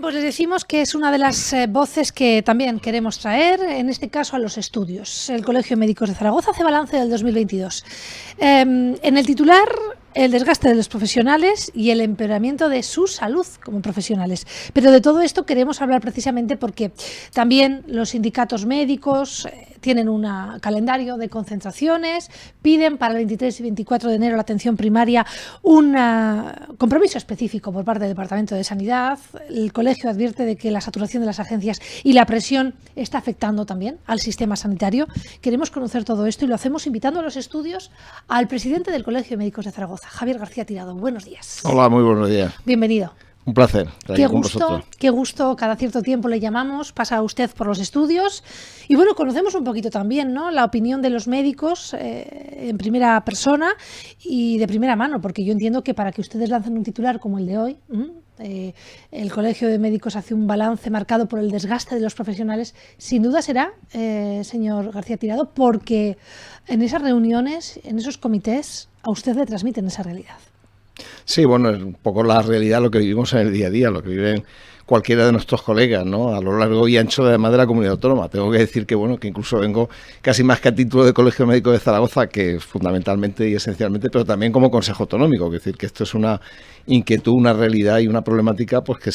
pues les decimos que es una de las voces que también queremos traer, en este caso a los estudios. El Colegio de Médicos de Zaragoza hace balance del 2022. En el titular, el desgaste de los profesionales y el empeoramiento de su salud como profesionales. Pero de todo esto queremos hablar precisamente porque también los sindicatos médicos tienen un calendario de concentraciones, piden para el 23 y 24 de enero la atención primaria un compromiso específico por parte del Departamento de Sanidad. El colegio advierte de que la saturación de las agencias y la presión está afectando también al sistema sanitario. Queremos conocer todo esto y lo hacemos invitando a los estudios al presidente del Colegio de Médicos de Zaragoza, Javier García Tirado. Buenos días. Hola, muy buenos días. Bienvenido. Un placer estar aquí con vosotros. Qué gusto, cada cierto tiempo le llamamos, pasa usted por los estudios y bueno, conocemos un poquito también, ¿no?, la opinión de los médicos en primera persona y de primera mano, porque yo entiendo que para que ustedes lancen un titular como el de hoy, el Colegio de Médicos hace un balance marcado por el desgaste de los profesionales, sin duda será, señor García Tirado, porque en esas reuniones, en esos comités, a usted le transmiten esa realidad. Sí, bueno, es un poco la realidad, lo que vivimos en el día a día, lo que viven cualquiera de nuestros colegas, ¿no?, a lo largo y ancho además de la comunidad autónoma. Tengo que decir que, bueno, que incluso vengo casi más que a título de Colegio Médico de Zaragoza, que fundamentalmente y esencialmente, pero también como Consejo Autonómico. Es decir, que esto es una inquietud, una realidad y una problemática pues que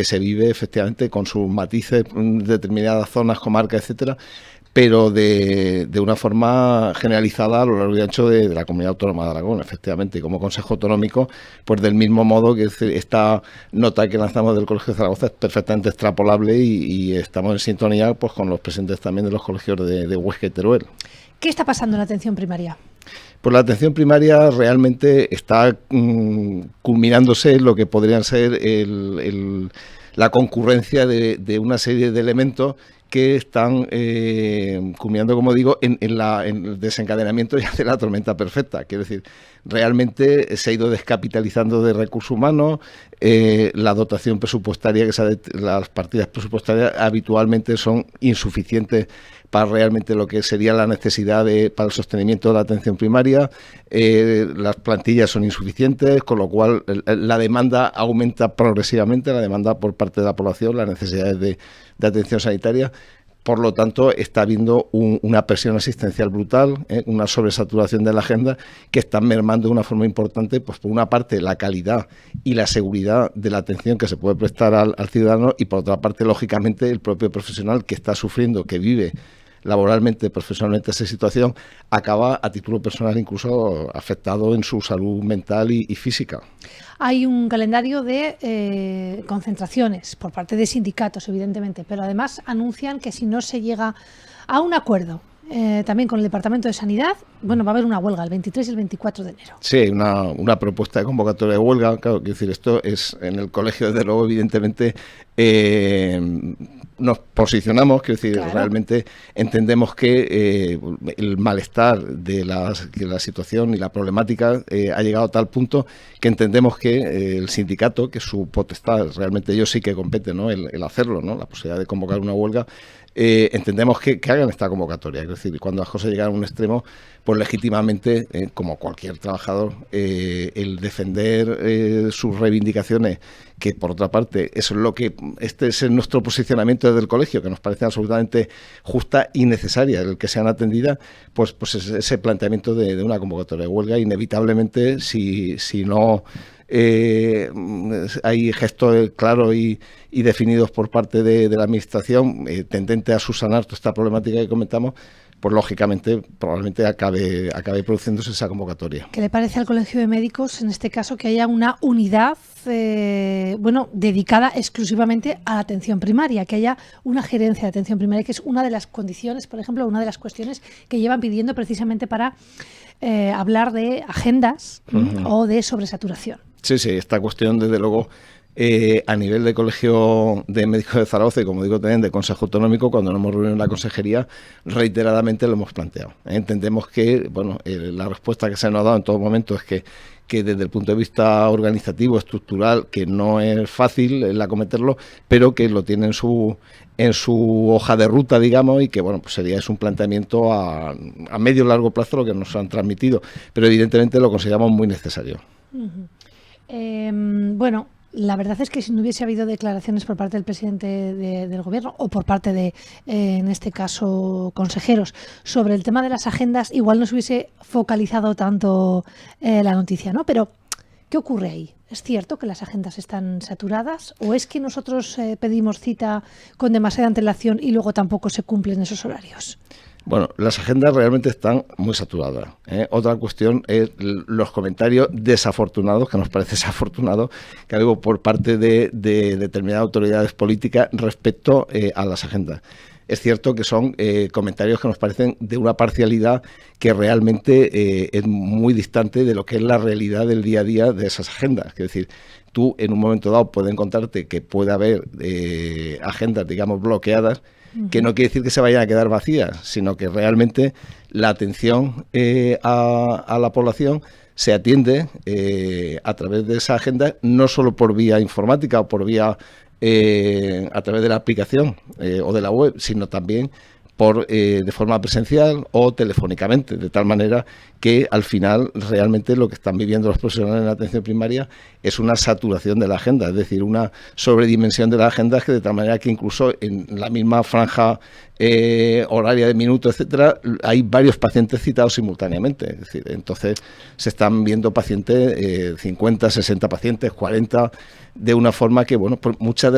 se vive efectivamente con sus matices en determinadas zonas, comarcas, etcétera, pero de una forma generalizada a lo largo y ancho de la Comunidad Autónoma de Aragón, efectivamente. Y como Consejo Autonómico, pues del mismo modo que esta nota que lanzamos del Colegio de Zaragoza es perfectamente extrapolable y estamos en sintonía pues con los presentes también de los colegios de Huesca y Teruel. ¿Qué está pasando en la atención primaria? Pues la atención primaria realmente está culminándose lo que podrían ser la concurrencia de una serie de elementos que están culminando, como digo, en el desencadenamiento ya de la tormenta perfecta. Quiero decir, realmente se ha ido descapitalizando de recursos humanos, la dotación presupuestaria, las partidas presupuestarias habitualmente son insuficientes para realmente lo que sería la necesidad para el sostenimiento de la atención primaria. Las plantillas son insuficientes, con lo cual la demanda aumenta progresivamente, la demanda por parte de la población, las necesidades de atención sanitaria. Por lo tanto, está habiendo una presión asistencial brutal, una sobresaturación de la agenda que está mermando de una forma importante, pues por una parte, la calidad y la seguridad de la atención que se puede prestar al ciudadano y por otra parte, lógicamente, el propio profesional que está sufriendo, que vive laboralmente, profesionalmente esa situación, acaba a título personal incluso afectado en su salud mental y física. Hay un calendario de concentraciones por parte de sindicatos, evidentemente, pero además anuncian que si no se llega a un acuerdo también con el Departamento de Sanidad, bueno, va a haber una huelga el 23 y el 24 de enero. Sí, una propuesta de convocatoria de huelga. Claro, quiero decir, esto es en el colegio, desde luego, evidentemente, nos posicionamos, quiero decir, claro, realmente entendemos que el malestar de la situación y la problemática ha llegado a tal punto que entendemos que el sindicato, que es su potestad, realmente ellos sí que compete, ¿no?, el hacerlo, ¿no?, la posibilidad de convocar una huelga, entendemos que hagan esta convocatoria. Es decir, cuando las cosas llegan a un extremo, pues legítimamente, como cualquier trabajador, el defender sus reivindicaciones, que por otra parte, eso es lo que este es nuestro posicionamiento desde el colegio, que nos parece absolutamente justa y necesaria, el que sean atendidas, pues ese planteamiento de una convocatoria de huelga, inevitablemente, si no hay gestos claros y definidos por parte de la Administración tendente a subsanar toda esta problemática que comentamos, pues lógicamente probablemente acabe produciéndose esa convocatoria. ¿Qué le parece al Colegio de Médicos, en este caso, que haya una unidad dedicada exclusivamente a la atención primaria, que haya una gerencia de atención primaria, que es una de las condiciones, por ejemplo, una de las cuestiones que llevan pidiendo precisamente para hablar de agendas o de sobresaturación? Sí, esta cuestión, desde luego, a nivel de Colegio de Médicos de Zaragoza y, como digo, también de Consejo Autonómico, cuando nos hemos reunido en la consejería, reiteradamente lo hemos planteado. Entendemos que, bueno, la respuesta que se nos ha dado en todo momento es que desde el punto de vista organizativo, estructural, que no es fácil el acometerlo, pero que lo tiene en su hoja de ruta, digamos, y que, bueno, pues es un planteamiento a medio y largo plazo lo que nos han transmitido, pero evidentemente lo consideramos muy necesario. Bueno, La verdad es que si no hubiese habido declaraciones por parte del presidente del gobierno o por parte de, en este caso, consejeros sobre el tema de las agendas, igual no se hubiese focalizado tanto la noticia, ¿no? Pero, ¿qué ocurre ahí? ¿Es cierto que las agendas están saturadas o es que nosotros pedimos cita con demasiada antelación y luego tampoco se cumplen esos horarios? Bueno, las agendas realmente están muy saturadas. Otra cuestión es los comentarios desafortunados, que nos parece desafortunado, que ha habido por parte de determinadas autoridades políticas respecto a las agendas. Es cierto que son comentarios que nos parecen de una parcialidad que realmente es muy distante de lo que es la realidad del día a día de esas agendas. Es decir, tú en un momento dado puedes encontrarte que puede haber agendas, digamos, bloqueadas, que no quiere decir que se vayan a quedar vacías, sino que realmente la atención a la población se atiende a través de esa agenda, no solo por vía informática o por vía a través de la aplicación o de la web, sino también de forma presencial o telefónicamente, de tal manera que al final realmente lo que están viviendo los profesionales en la atención primaria es una saturación de la agenda, es decir, una sobredimensión de la agenda, que de tal manera que incluso en la misma franja horaria de minutos, etcétera, hay varios pacientes citados simultáneamente. Es decir, entonces se están viendo pacientes, 50, 60 pacientes, 40, de una forma que, bueno, pues muchas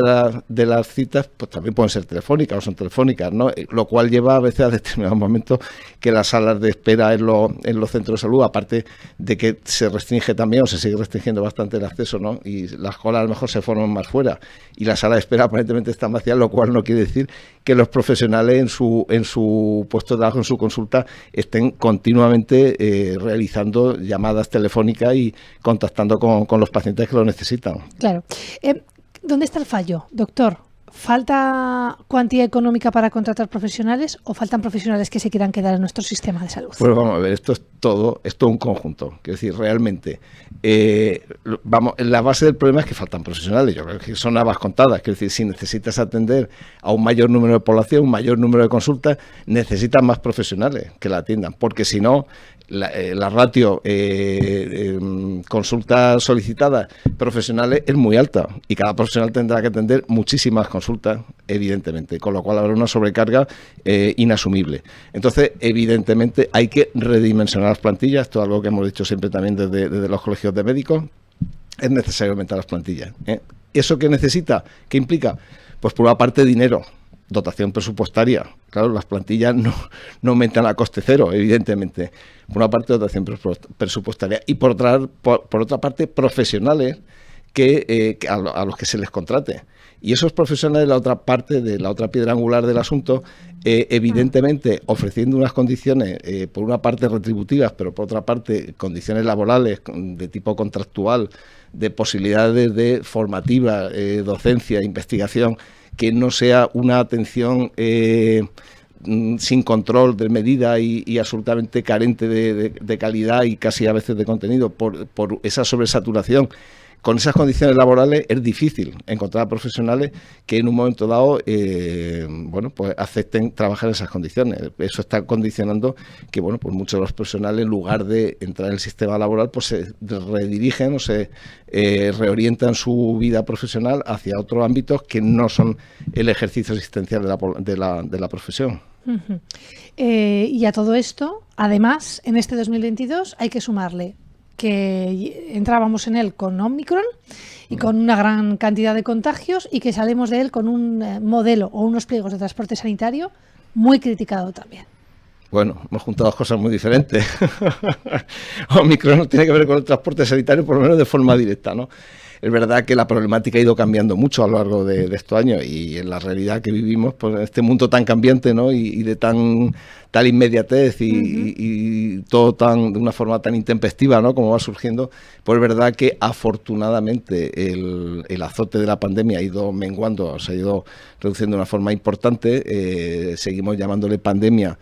de las citas pues también pueden ser telefónicas o son telefónicas, ¿no? Lo cual lleva a veces a determinados momentos que las salas de espera en los centros de salud, aparte de que se restringe también o se sigue restringiendo bastante el acceso, ¿no? Y las colas a lo mejor se forman más fuera y la sala de espera aparentemente está vacía, lo cual no quiere decir que los profesionales en su puesto de trabajo, en su consulta, estén continuamente realizando llamadas telefónicas y contactando con los pacientes que lo necesitan. Claro. ¿Dónde está el fallo, doctor? ¿Falta cuantía económica para contratar profesionales o faltan profesionales que se quieran quedar en nuestro sistema de salud? Pues vamos a ver, esto es todo un conjunto. Quiero decir, realmente, la base del problema es que faltan profesionales. Yo creo que son habas contadas. Quiero decir, si necesitas atender a un mayor número de población, un mayor número de consultas, necesitas más profesionales que la atiendan, porque si no, la ratio consultas solicitadas profesionales es muy alta y cada profesional tendrá que atender muchísimas consultas, evidentemente, con lo cual habrá una sobrecarga inasumible. Entonces, evidentemente, hay que redimensionar las plantillas. Esto es algo que hemos dicho siempre también desde los colegios de médicos. Es necesario aumentar las plantillas. ¿Eso qué necesita? ¿Qué implica? Pues por una parte dinero, dotación presupuestaria. Claro, las plantillas no aumentan a coste cero, evidentemente. Por una parte, dotación presupuestaria y por otra parte, profesionales a los que se les contrate. Y esos profesionales, la otra parte de la otra piedra angular del asunto, evidentemente ofreciendo unas condiciones, por una parte retributivas, pero por otra parte condiciones laborales de tipo contractual, de posibilidades de formativa, docencia, investigación, que no sea una atención sin control de medida y absolutamente carente de calidad y casi a veces de contenido por esa sobresaturación. Con esas condiciones laborales es difícil encontrar profesionales que en un momento dado pues acepten trabajar en esas condiciones. Eso está condicionando que pues muchos de los profesionales, en lugar de entrar en el sistema laboral, pues se redirigen o se reorientan su vida profesional hacia otros ámbitos que no son el ejercicio existencial de la profesión. Uh-huh. Y a todo esto, además, en este 2022 hay que sumarle que entrábamos en él con Omicron y con una gran cantidad de contagios y que salimos de él con un modelo o unos pliegos de transporte sanitario muy criticado también. Bueno, hemos juntado dos cosas muy diferentes. Omicron no tiene que ver con el transporte sanitario, por lo menos de forma directa, ¿no? Es verdad que la problemática ha ido cambiando mucho a lo largo de estos años y en la realidad que vivimos, pues en este mundo tan cambiante, ¿no? y de tal inmediatez y todo de una forma tan intempestiva, ¿no? Como va surgiendo, pues es verdad que afortunadamente el azote de la pandemia ha ido menguando, se ha ido reduciendo de una forma importante. Seguimos llamándole pandemia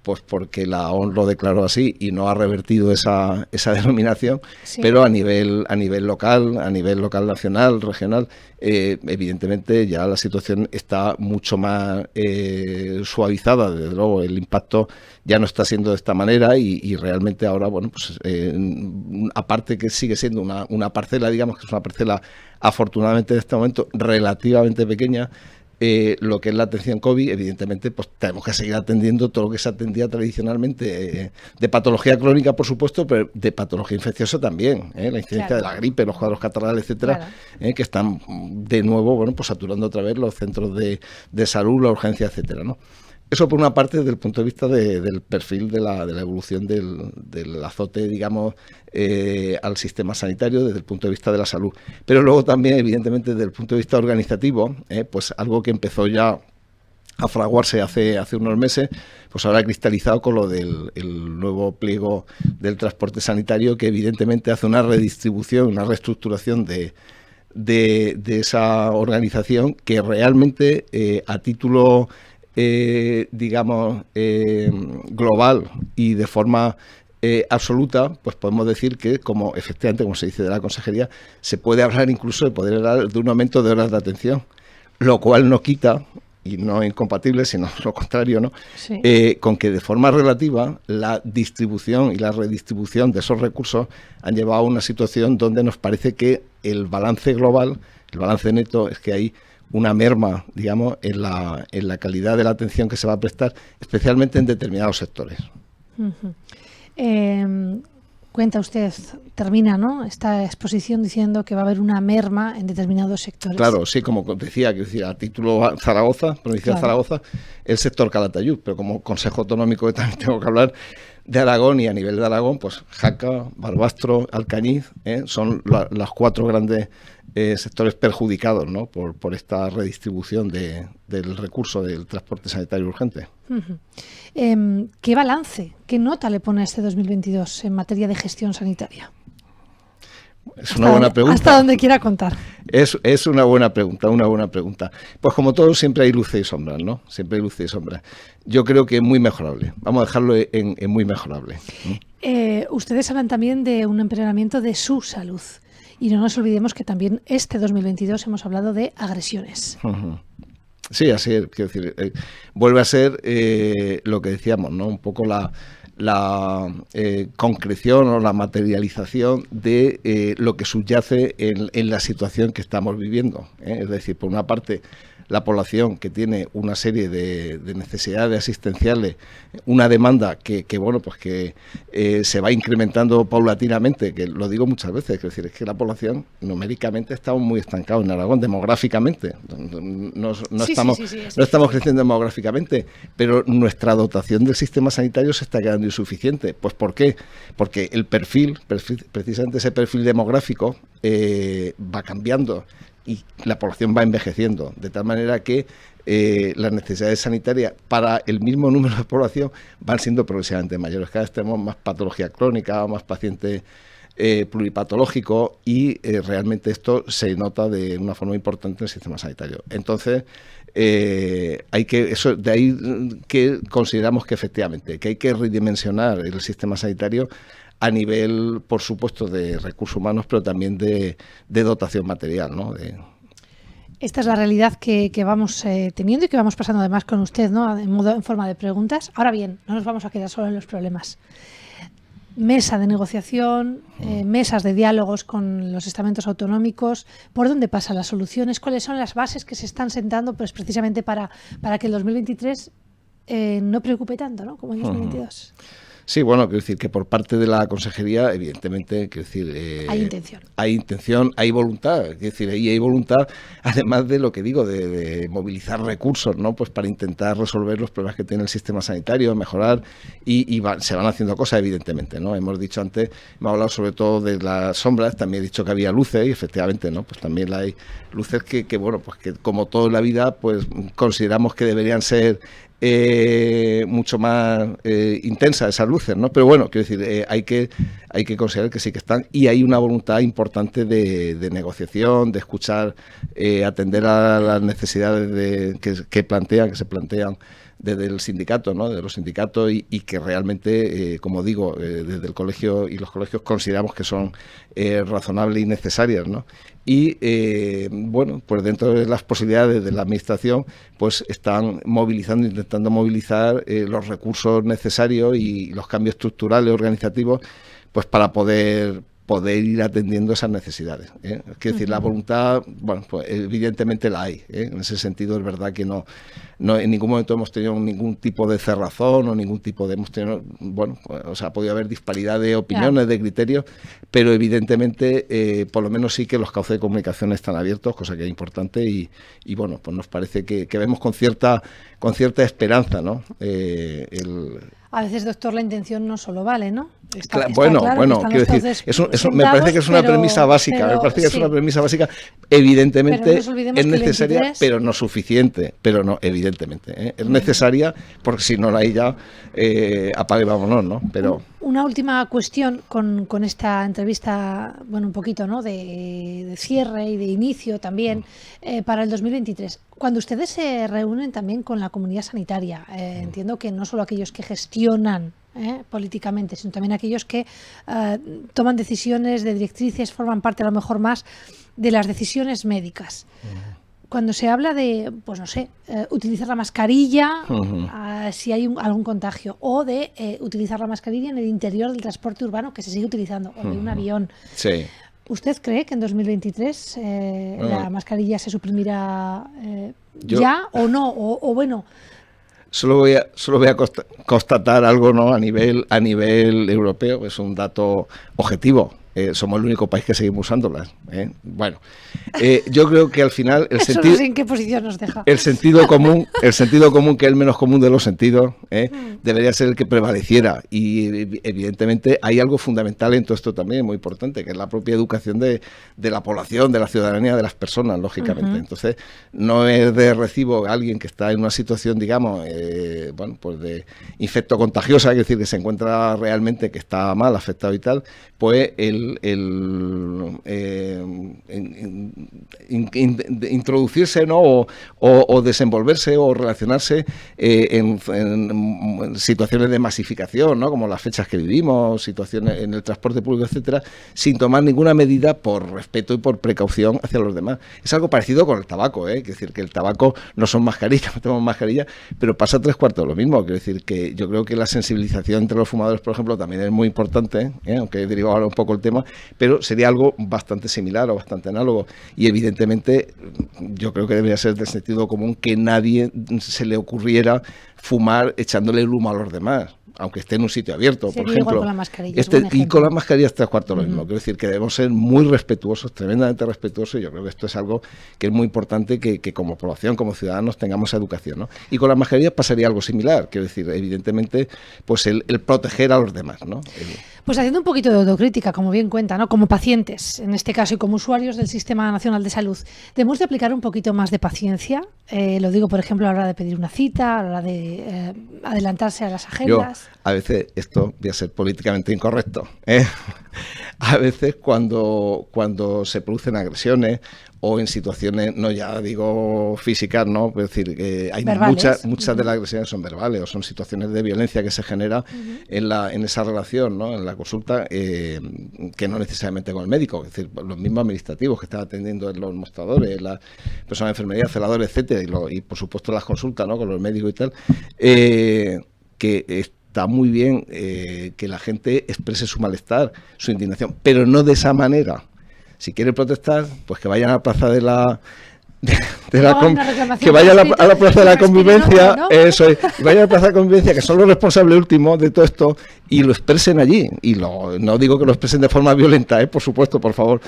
pues porque la OMS lo declaró así y no ha revertido esa denominación, Sí. pero a nivel local, nacional, regional, evidentemente ya la situación está mucho más suavizada. Desde luego el impacto ya no está siendo de esta manera y realmente ahora, bueno, pues aparte que sigue siendo una parcela, digamos que es una parcela afortunadamente en este momento relativamente pequeña, lo que es la atención COVID, evidentemente, pues tenemos que seguir atendiendo todo lo que se atendía tradicionalmente, de patología crónica, por supuesto, pero de patología infecciosa también, la incidencia de la gripe, los cuadros catarrales, etcétera, que están de nuevo, bueno, pues saturando otra vez los centros de salud, la urgencia, etcétera, ¿no? Eso por una parte desde el punto de vista del perfil de la evolución del azote, digamos, al sistema sanitario desde el punto de vista de la salud. Pero luego también, evidentemente, desde el punto de vista organizativo, pues algo que empezó ya a fraguarse hace unos meses, pues ahora cristalizado con lo del el nuevo pliego del transporte sanitario, que evidentemente hace una redistribución, una reestructuración de esa organización que realmente a título digamos, global y de forma absoluta, pues podemos decir que, como efectivamente, como se dice de la consejería, se puede hablar incluso de poder hablar de un aumento de horas de atención, lo cual no quita, y no es incompatible, sino lo contrario, ¿no? Sí. Con que de forma relativa la distribución y la redistribución de esos recursos han llevado a una situación donde nos parece que el balance global, el balance neto, es que hay una merma, digamos, en la calidad de la atención que se va a prestar, especialmente en determinados sectores. Cuenta usted, termina, ¿no?, esta exposición diciendo que va a haber una merma en determinados sectores. Claro, sí, como decía, a título Zaragoza, provincia de Zaragoza, el sector Calatayud, pero como Consejo Autonómico que también tengo que hablar de Aragón, y a nivel de Aragón, pues Jaca, Barbastro, Alcañiz, son las 4 grandes sectores perjudicados, ¿no?, por esta redistribución del recurso del transporte sanitario urgente. ¿Qué balance, qué nota le pone a este 2022 en materia de gestión sanitaria? Es una buena pregunta. Hasta donde quiera contar. Es una buena pregunta, una buena pregunta. Pues como todo, siempre hay luces y sombras, ¿no? Siempre hay luces y sombras. Yo creo que es muy mejorable. Vamos a dejarlo en muy mejorable. Ustedes hablan también de un empeoramiento de su salud. Y no nos olvidemos que también este 2022 hemos hablado de agresiones. Sí, así es. Quiero decir, vuelve a ser lo que decíamos, ¿no? Un poco la concreción o la materialización de lo que subyace en la situación que estamos viviendo. Es decir, por una parte, la población que tiene una serie de necesidades asistenciales, una demanda que bueno, pues que se va incrementando paulatinamente, que lo digo muchas veces, es decir, es que la población numéricamente estamos muy estancados en Aragón, demográficamente. No estamos creciendo demográficamente, pero nuestra dotación del sistema sanitario se está quedando insuficiente. Pues ¿por qué? Porque el perfil, precisamente ese perfil demográfico, va cambiando y la población va envejeciendo, de tal manera que las necesidades sanitarias para el mismo número de población van siendo progresivamente mayores. Cada vez tenemos más patología crónica, más pacientes pluripatológicos y realmente esto se nota de una forma importante en el sistema sanitario. Entonces, de ahí que consideramos que efectivamente que hay que redimensionar el sistema sanitario a nivel, por supuesto, de recursos humanos, pero también de dotación material, ¿no? Esta es la realidad que vamos teniendo y que vamos pasando además con usted, ¿no?, en forma de preguntas. Ahora bien, no nos vamos a quedar solo en los problemas. Mesa de negociación, mesas de diálogos con los estamentos autonómicos. ¿Por dónde pasan las soluciones? ¿Cuáles son las bases que se están sentando pues precisamente para que el 2023 no preocupe tanto, ¿no?, como el 2022? Sí, bueno, quiero decir que por parte de la consejería, evidentemente, quiero decir, hay intención, hay voluntad, quiero decir, ahí hay voluntad, además de lo que digo, de movilizar recursos, ¿no?, pues para intentar resolver los problemas que tiene el sistema sanitario, mejorar, y se van haciendo cosas, evidentemente, ¿no? Hemos dicho antes, hemos hablado sobre todo de las sombras, también he dicho que había luces, y efectivamente, ¿no?, pues también hay luces que bueno, pues que como todo en la vida, pues consideramos que deberían ser mucho más intensas esas luces, ¿no? Pero bueno, quiero decir, hay que considerar que sí que están, y hay una voluntad importante de negociación, de escuchar, atender a las necesidades que se plantean desde el sindicato, ¿no? De los sindicatos y que realmente, como digo, desde el colegio y los colegios consideramos que son razonables y necesarias, ¿no? Y bueno, pues dentro de las posibilidades de la administración, pues están movilizando, intentando movilizar los recursos necesarios y los cambios estructurales, organizativos, pues para poder ir atendiendo esas necesidades. Es decir, la voluntad, bueno, pues evidentemente la hay. En ese sentido es verdad que no en ningún momento hemos tenido ningún tipo de cerrazón o ningún tipo de, hemos tenido, bueno, pues, o sea, ha podido haber disparidad de opiniones, de criterios, pero evidentemente, por lo menos sí que los cauces de comunicación están abiertos, cosa que es importante y bueno, pues nos parece que vemos con cierta esperanza, ¿no? A veces, doctor, la intención no solo vale, ¿no? Bueno, quiero decir, me parece que es una premisa básica, es una premisa básica, evidentemente no es necesaria, 23... pero no suficiente, pero no, evidentemente, es necesaria, porque si no la hay ya, apague y vámonos, ¿no? Pero... Una última cuestión con esta entrevista, bueno, un poquito, ¿no? De cierre y de inicio también, para el 2023. Cuando ustedes se reúnen también con la comunidad sanitaria, entiendo que no solo aquellos que gestionan políticamente, sino también aquellos que toman decisiones de directrices, forman parte a lo mejor más de las decisiones médicas. Cuando se habla de, pues no sé, utilizar la mascarilla si hay algún contagio, o de utilizar la mascarilla en el interior del transporte urbano que se sigue utilizando, o de un avión. Sí. ¿Usted cree que en 2023 la mascarilla se suprimirá ya o no? O bueno... Solo voy a constatar algo, ¿no? A nivel europeo, es un dato objetivo. Somos el único país que seguimos usándolas. Bueno, yo creo que al final el sentido, no sé en qué posición nos deja. El sentido común, que es el menos común de los sentidos, debería ser el que prevaleciera. Y evidentemente hay algo fundamental en todo esto también, muy importante, que es la propia educación de la población, de la ciudadanía, de las personas, lógicamente. Entonces, no es de recibo alguien que está en una situación, digamos, bueno, pues de infecto contagiosa, es decir, que se encuentra realmente que está mal, afectado y tal, pues introducirse, ¿no? o desenvolverse o relacionarse en situaciones de masificación, ¿no? Como las fechas que vivimos, situaciones en el transporte público, etcétera, sin tomar ninguna medida por respeto y por precaución hacia los demás. Es algo parecido con el tabaco, es decir, que el tabaco no son mascarillas, no tenemos mascarillas, pero pasa 3/4 lo mismo. Quiero decir que yo creo que la sensibilización entre los fumadores, por ejemplo, también es muy importante, aunque he derivado ahora un poco el tema, pero sería algo bastante similar o bastante análogo. Y evidentemente yo creo que debería ser de sentido común que nadie se le ocurriera fumar echándole el humo a los demás, aunque esté en un sitio abierto, por ejemplo. Igual con la mascarilla, y con las mascarillas 3/4 lo mismo. Quiero decir que debemos ser muy respetuosos, tremendamente respetuosos, y yo creo que esto es algo que es muy importante que como población, como ciudadanos, tengamos esa educación, ¿no? Y con las mascarillas pasaría algo similar, quiero decir, evidentemente, pues el proteger a los demás, ¿no? Pues haciendo un poquito de autocrítica, como bien cuenta, ¿no? Como pacientes, en este caso, y como usuarios del Sistema Nacional de Salud, debemos de aplicar un poquito más de paciencia. Lo digo, por ejemplo, a la hora de pedir una cita, a la hora de adelantarse a las agendas. A veces, esto voy a ser políticamente incorrecto, a veces cuando se producen agresiones o en situaciones, no ya digo físicas, ¿no, es decir, que hay muchas de las agresiones son verbales o son situaciones de violencia que se genera en esa relación, ¿no? En la consulta, que no necesariamente con el médico, es decir, los mismos administrativos que están atendiendo en los mostradores, las personas de enfermería, celadores, etcétera, y por supuesto las consultas, ¿no? Con los médicos y tal, que está muy bien que la gente exprese su malestar, su indignación, pero no de esa manera. Si quiere protestar, pues que vayan a la plaza que vaya a la plaza de la convivencia, ¿no? Eso es, vaya a la plaza de la convivencia, que son los responsables últimos de todo esto, y lo expresen allí. Y no digo que lo expresen de forma violenta, por supuesto, por favor,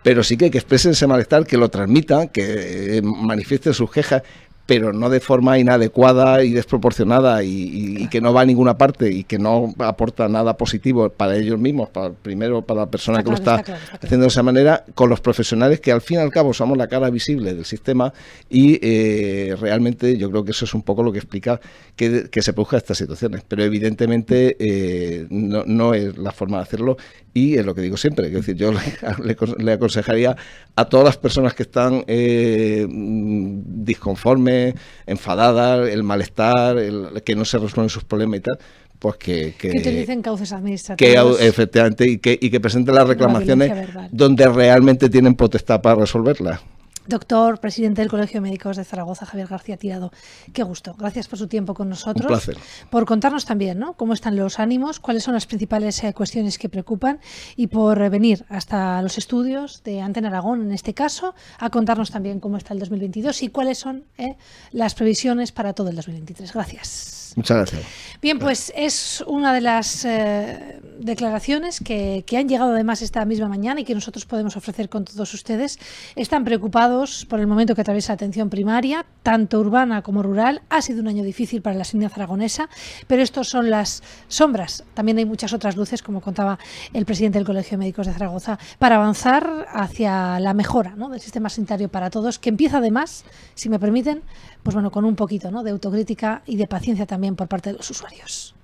pero sí que expresen ese malestar, que lo transmitan, que manifiesten sus quejas, pero no de forma inadecuada y desproporcionada y que no va a ninguna parte y que no aporta nada positivo para ellos mismos, primero para la persona que lo está haciendo de esa manera, con los profesionales que al fin y al cabo somos la cara visible del sistema y realmente yo creo que eso es un poco lo que explica que se produzcan estas situaciones, pero evidentemente no es la forma de hacerlo y es lo que digo siempre, es decir, yo le aconsejaría a todas las personas que están disconformes situaciones enfadadas, el malestar, que no se resuelven sus problemas y tal, pues que utilicen cauces administrativos. Efectivamente, y que presenten las reclamaciones donde realmente tienen potestad para resolverlas. Doctor, presidente del Colegio de Médicos de Zaragoza, Javier García Tirado, qué gusto. Gracias por su tiempo con nosotros. Un placer. Por contarnos también, ¿no?, cómo están los ánimos, cuáles son las principales cuestiones que preocupan y por venir hasta los estudios de Antena Aragón, en este caso, a contarnos también cómo está el 2022 y cuáles son las previsiones para todo el 2023. Gracias. Muchas gracias. Bien, pues es una de las declaraciones que han llegado además esta misma mañana y que nosotros podemos ofrecer con todos ustedes. Están preocupados por el momento que atraviesa la atención primaria, tanto urbana como rural. Ha sido un año difícil para la sanidad aragonesa, pero estos son las sombras. También hay muchas otras luces, como contaba el presidente del Colegio de Médicos de Zaragoza, para avanzar hacia la mejora, ¿no?, del sistema sanitario para todos, que empieza además, si me permiten, pues bueno, con un poquito, ¿no?, de autocrítica y de paciencia también por parte de los usuarios.